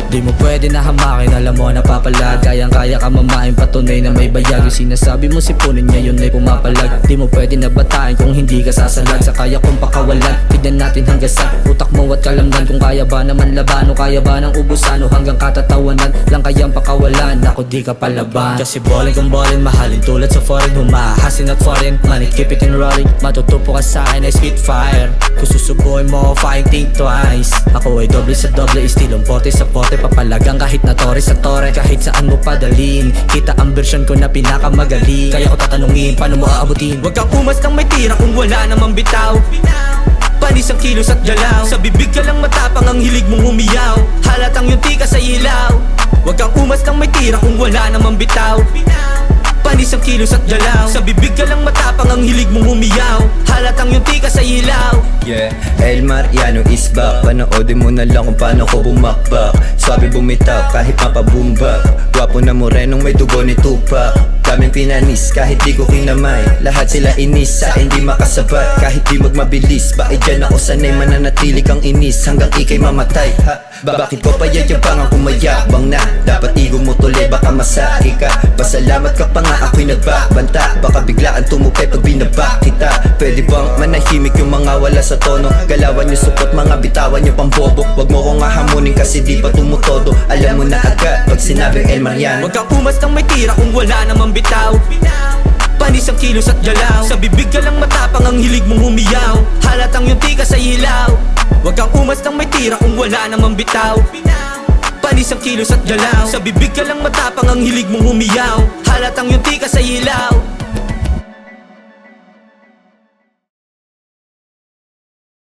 Di mo pwede na hamakin, alam mo napapalag. Kayang-kaya ka mamain, patunay na may bayag. Yung sinasabi mo sipunin niya, yun ay pumapalag. Di mo pwede na batain kung hindi ka sasalag. Sa kaya kong pakawalan, tignan natin hanggang sa utak mo at kalamnan. Kung kaya ba naman laban o kaya ba ng ubusan, o hanggang katatawanan lang kayang pakawalan. Ako di ka palaban, kasi bowling kung bowling, mahalin tulad sa foreign. Humahasin at foreign, money keep it in rolling. Matutupo ka sa akin ay spitfire. Kung susubuhin mo, fine think twice. Ako ay doble sa doble, istilong pote sa pote. Papalagang kahit na tore sa tore, kahit saan mo padalin. Kita ang version ko na pinakamagaling. Kaya ko tatanungin, paano mo aabutin? Huwag kang umas ng may tira kung wala namang bitaw. Panis ang kilos at galaw. Sa bibig ka lang matapang, ang hilig mong humiyaw. Halatang yung tika sa ilaw. Huwag kang umas ng may tira kung wala namang bitaw. Panis ang kilos at galaw. Sa bibig ka lang matapang, ang hilig mong humiyaw. Halatang yung tika sa ilaw. Yeah, El Mariano is back. Panoodin mo na lang kung paano ko bumakbak. Sabi bumitaw kahit mapabumbak. Gwapo na morenong may dugo ni Tupac. Daming pinanis kahit di ko kinamay. Lahat sila inis sa hindi makasabat. Kahit di magmabilis, bakit dyan ako sanay mananatili kang inis hanggang ikay mamatay ha? Bakit ko pa yayabangan kung mayabang na? Dapat igo mo tuloy, baka masaki ka. Pasalamat ka pa nga ako'y nagbabanta. Baka biglaan tumupay pag binaba kita. Pwede bang manahimik yung mga wala sa tono? Galawan yung supot, mga bitawan yung pambobo. Wag mo kong hahamunin kasi di pa tumutodo. Alam mo na agad pag sinabing El Mariano. Huwag kang umas ng may tira kung wala namang bitaw. Panis ang kilos at galaw. Sa bibig ka lang matapang, ang hilig mong humiyaw. Halatang yung tika sa ilaw. Huwag kang umas ng may tira kung wala namang bitaw. Panis ang kilos at galaw. Sa bibig ka lang matapang, ang hilig mong humiyaw. Halatang yung tika sa ilaw.